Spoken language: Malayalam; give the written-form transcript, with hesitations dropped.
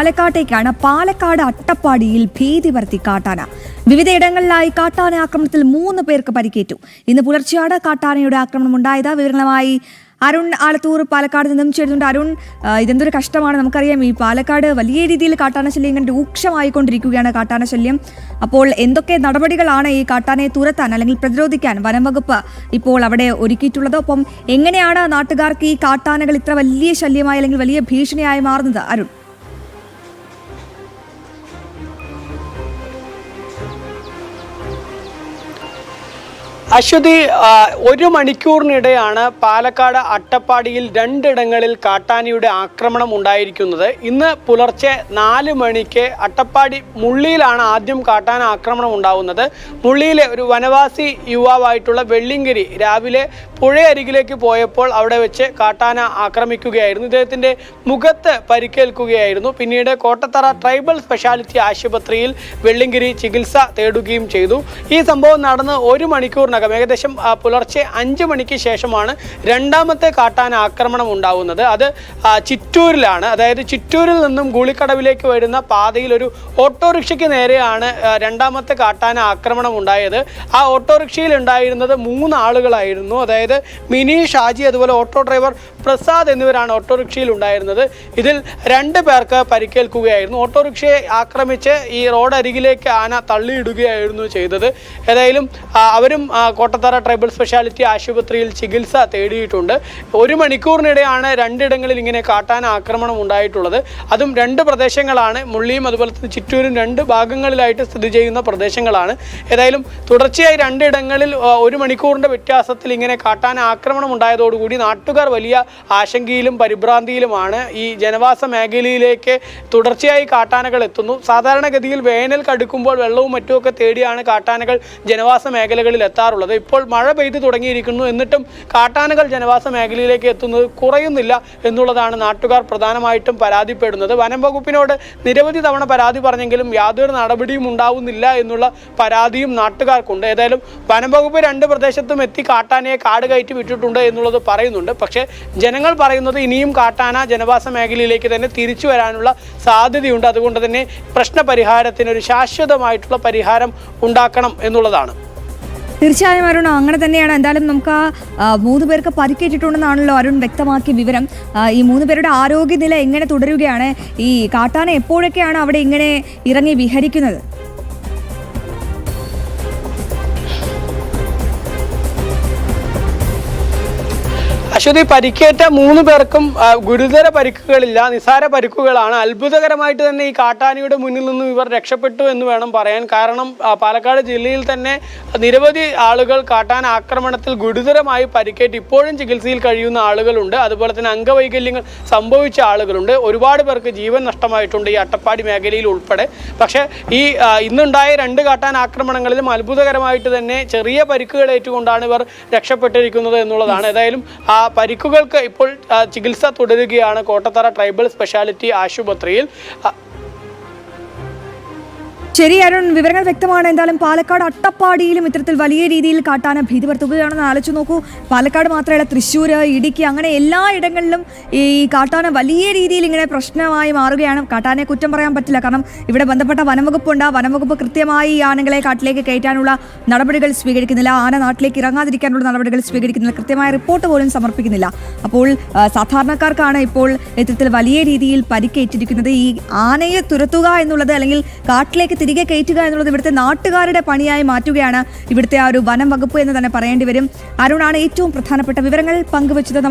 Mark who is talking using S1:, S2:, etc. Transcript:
S1: പാലക്കാട്ടേക്കാണ്. പാലക്കാട് അട്ടപ്പാടിയിൽ ഭീതി പരത്തി കാട്ടാന. വിവിധയിടങ്ങളിലായി കാട്ടാന ആക്രമണത്തിൽ 3 പേർക്ക് പരിക്കേറ്റു. ഇന്ന് പുലർച്ചെയാണ് കാട്ടാനയുടെ ആക്രമണം ഉണ്ടായത്. വിവരങ്ങളുമായി അരുൺ ആലത്തൂർ പാലക്കാട് നിന്നും ചേരുന്നുണ്ട്. അരുൺ, ഇതെന്തൊരു കഷ്ടമാണ്. നമുക്കറിയാം, ഈ പാലക്കാട് വലിയ രീതിയിൽ കാട്ടാന ശല്യം ഇങ്ങനെ രൂക്ഷമായിക്കൊണ്ടിരിക്കുകയാണ്. കാട്ടാന ശല്യം. അപ്പോൾ എന്തൊക്കെ നടപടികളാണ് ഈ കാട്ടാനയെ തുരത്താൻ അല്ലെങ്കിൽ പ്രതിരോധിക്കാൻ വനം വകുപ്പ് ഇപ്പോൾ അവിടെ ഒരുക്കിയിട്ടുള്ളത്? ഒപ്പം എങ്ങനെയാണ് നാട്ടുകാർക്ക് ഈ കാട്ടാനകൾ ഇത്ര വലിയ ശല്യമായി അല്ലെങ്കിൽ വലിയ ഭീഷണിയായി മാറുന്നത്? അരുൺ.
S2: അശ്വതി, 1 മണിക്കൂറിനിടെയാണ് പാലക്കാട് അട്ടപ്പാടിയിൽ 2 ഇടങ്ങളിൽ കാട്ടാനയുടെ ആക്രമണം ഉണ്ടായിരിക്കുന്നത്. ഇന്ന് പുലർച്ചെ 4 മണിക്ക് അട്ടപ്പാടി മുള്ളിയിലാണ് ആദ്യം കാട്ടാന ആക്രമണം ഉണ്ടാകുന്നത്. മുള്ളിയിലെ ഒരു വനവാസി യുവാവായിട്ടുള്ള വെള്ളിങ്കരി രാവിലെ പുഴയരികിലേക്ക് പോയപ്പോൾ അവിടെ വെച്ച് കാട്ടാന ആക്രമിക്കുകയായിരുന്നു. ഇദ്ദേഹത്തിൻ്റെ മുഖത്ത് പരിക്കേൽക്കുകയായിരുന്നു. പിന്നീട് കോട്ടത്തറ ട്രൈബൽ സ്പെഷ്യാലിറ്റി ആശുപത്രിയിൽ വെള്ളിങ്കരി ചികിത്സ തേടുകയും ചെയ്തു. ഈ സംഭവം നടന്ന് 1 മണിക്കൂറിനകം ഏകദേശം പുലർച്ചെ 5 മണിക്ക് ശേഷമാണ് രണ്ടാമത്തെ കാട്ടാന ആക്രമണം ഉണ്ടാകുന്നത്. അത് ചിറ്റൂരിലാണ്. അതായത് ചിറ്റൂരിൽ നിന്നും ഗുളിക്കടവിലേക്ക് വരുന്ന പാതയിൽ ഒരു ഓട്ടോറിക്ഷയ്ക്ക് നേരെയാണ് രണ്ടാമത്തെ കാട്ടാന ആക്രമണം ഉണ്ടായത്. ആ ഓട്ടോറിക്ഷയിൽ ഉണ്ടായിരുന്നത് 3 ആളുകളായിരുന്നു. അതായത് മിനി, ഷാജി, അതുപോലെ ഓട്ടോ ഡ്രൈവർ പ്രസാദ് എന്നിവരാണ് ഓട്ടോറിക്ഷയിൽ ഉണ്ടായിരുന്നത്. ഇതിൽ 2 പേർക്ക് പരിക്കേൽക്കുകയായിരുന്നു. ഓട്ടോറിക്ഷയെ ആക്രമിച്ച് ഈ റോഡ് അരികിലേക്ക് ആന തള്ളിയിടുകയായിരുന്നു ചെയ്തത്. ഏതായാലും അവരും കോട്ടത്തറ ട്രൈബൽ സ്പെഷ്യാലിറ്റി ആശുപത്രിയിൽ ചികിത്സ തേടിയിട്ടുണ്ട്. 1 മണിക്കൂറിനിടെയാണ് 2 ഇടങ്ങളിൽ ഇങ്ങനെ കാട്ടാന ആക്രമണം ഉണ്ടായിട്ടുള്ളത്. അതും 2 പ്രദേശങ്ങളാണ്. മുള്ളിയും അതുപോലെ തന്നെ ചിറ്റൂരും 2 ഭാഗങ്ങളിലായിട്ട് സ്ഥിതി ചെയ്യുന്ന പ്രദേശങ്ങളാണ്. ഏതായാലും തുടർച്ചയായി 2 ഇടങ്ങളിൽ 1 മണിക്കൂറിൻ്റെ വ്യത്യാസത്തിൽ ഇങ്ങനെ കാട്ടാന ആക്രമണം ഉണ്ടായതോടുകൂടി നാട്ടുകാർ വലിയ ആശങ്കയിലും പരിഭ്രാന്തിയിലുമാണ്. ഈ ജനവാസ മേഖലയിലേക്ക് തുടർച്ചയായി കാട്ടാനകൾ എത്തുന്നു. സാധാരണഗതിയിൽ വേനൽ കടുക്കുമ്പോൾ വെള്ളവും മറ്റുമൊക്കെ തേടിയാണ് കാട്ടാനകൾ ജനവാസ മേഖലകളിൽ എത്താറുള്ളത്. ഇപ്പോൾ മഴ പെയ്തു തുടങ്ങിയിരിക്കുന്നു. എന്നിട്ടും കാട്ടാനകൾ ജനവാസ മേഖലയിലേക്ക് എത്തുന്നത് കുറയുന്നില്ല എന്നുള്ളതാണ് നാട്ടുകാർ പ്രധാനമായിട്ടും പരാതിപ്പെടുന്നത്. വനം വകുപ്പിനോട് നിരവധി തവണ പരാതി പറഞ്ഞെങ്കിലും യാതൊരു നടപടിയും ഉണ്ടാവുന്നില്ല എന്നുള്ള പരാതിയും നാട്ടുകാർക്കുണ്ട്. ഏതായാലും വനം വകുപ്പ് 2 പ്രദേശത്തും എത്തി കാട്ടാനയെ കാട് കയറ്റി വിട്ടിട്ടുണ്ട് എന്നുള്ളത് പറയുന്നുണ്ട്. പക്ഷേ ജനങ്ങൾ പറയുന്നത് ഇനിയും കാട്ടാന ജനവാസ മേഖലയിലേക്ക് തന്നെ തിരിച്ചു വരാനുള്ള സാധ്യതയുണ്ട്. അതുകൊണ്ട് തന്നെ പ്രശ്നപരിഹാരത്തിന് ഒരു ശാശ്വതമായിട്ടുള്ള പരിഹാരം ഉണ്ടാക്കണം എന്നുള്ളതാണ്.
S1: തീർച്ചയായും അരുൺ, അങ്ങനെ തന്നെയാണ്. എന്തായാലും നമുക്ക് 3 പേർക്ക് പരിക്കേറ്റിട്ടുണ്ടെന്നാണല്ലോ അരുൺ വ്യക്തമാക്കിയ വിവരം. ഈ 3 പേരുടെ ആരോഗ്യനില എങ്ങനെ തുടരുകയാണ്? ഈ കാട്ടാന എപ്പോഴൊക്കെയാണ് അവിടെ ഇങ്ങനെ ഇറങ്ങി വിഹരിക്കുന്നത്?
S2: അശ്വതി, പരിക്കേറ്റ 3 പേർക്കും ഗുരുതര പരിക്കുകളില്ല, നിസാര പരിക്കുകളാണ്. അത്ഭുതകരമായിട്ട് തന്നെ ഈ കാട്ടാനയുടെ മുന്നിൽ നിന്നും ഇവർ രക്ഷപ്പെട്ടു എന്ന് വേണം പറയാൻ. കാരണം പാലക്കാട് ജില്ലയിൽ തന്നെ നിരവധി ആളുകൾ കാട്ടാന ആക്രമണത്തിൽ ഗുരുതരമായി പരിക്കേറ്റ് ഇപ്പോഴും ചികിത്സയിൽ കഴിയുന്ന ആളുകളുണ്ട്. അതുപോലെ തന്നെ അംഗവൈകല്യങ്ങൾ സംഭവിച്ച ആളുകളുണ്ട്. ഒരുപാട് പേർക്ക് ജീവൻ നഷ്ടമായിട്ടുണ്ട് ഈ അട്ടപ്പാടി മേഖലയിൽ ഉൾപ്പെടെ. പക്ഷേ ഈ ഇന്നുണ്ടായ 2 കാട്ടാന ആക്രമണങ്ങളിലും അത്ഭുതകരമായിട്ട് തന്നെ ചെറിയ പരിക്കുകളേറ്റുകൊണ്ടാണ് ഇവർ രക്ഷപ്പെട്ടിരിക്കുന്നത് എന്നുള്ളതാണ്. ഏതായാലും പരിക്കുകൾക്ക് ഇപ്പോൾ ചികിത്സ തുടരുകയാണ് കോട്ടത്തറ ട്രൈബൽ സ്പെഷ്യാലിറ്റി ആശുപത്രിയിൽ.
S1: ശരി അരുൺ, വിവരങ്ങൾ വ്യക്തമാണ്. എന്തായാലും പാലക്കാട് അട്ടപ്പാടിയിലും ഇത്തരത്തിൽ വലിയ രീതിയിൽ കാട്ടാന ഭീതി പരത്തുകയാണെന്ന് ആലോചിച്ച് നോക്കൂ. പാലക്കാട് മാത്രമല്ല, തൃശ്ശൂർ, ഇടുക്കി, അങ്ങനെ എല്ലാ ഇടങ്ങളിലും ഈ കാട്ടാന വലിയ രീതിയിൽ ഇങ്ങനെ പ്രശ്നമായി മാറുകയാണ്. കാട്ടാനയെ കുറ്റം പറയാൻ പറ്റില്ല. കാരണം ഇവിടെ ബന്ധപ്പെട്ട വനംവകുപ്പുണ്ട്. വനംവകുപ്പ് കൃത്യമായി ഈ ആനകളെ കാട്ടിലേക്ക് കയറ്റാനുള്ള നടപടികൾ സ്വീകരിക്കുന്നില്ല. ആന നാട്ടിലേക്ക് ഇറങ്ങാതിരിക്കാനുള്ള നടപടികൾ സ്വീകരിക്കുന്നില്ല. കൃത്യമായ റിപ്പോർട്ട് പോലും സമർപ്പിക്കുന്നില്ല. അപ്പോൾ സാധാരണക്കാർക്കാണ് ഇപ്പോൾ ഇത്തരത്തിൽ വലിയ രീതിയിൽ പരിക്കേറ്റിരിക്കുന്നത്. ഈ ആനയെ തുരത്തുക എന്നുള്ളത് അല്ലെങ്കിൽ കാട്ടിലേക്ക് തിരികെ കയറ്റുക എന്നുള്ളത് ഇവിടുത്തെ നാട്ടുകാരുടെ പണിയായി മാറ്റുകയാണ് ഇവിടുത്തെ ആ ഒരു വനം വകുപ്പ് എന്ന് തന്നെ പറയേണ്ടി വരും. അരുണാണ് ഏറ്റവും പ്രധാനപ്പെട്ട വിവരങ്ങൾ പങ്കുവച്ചത്.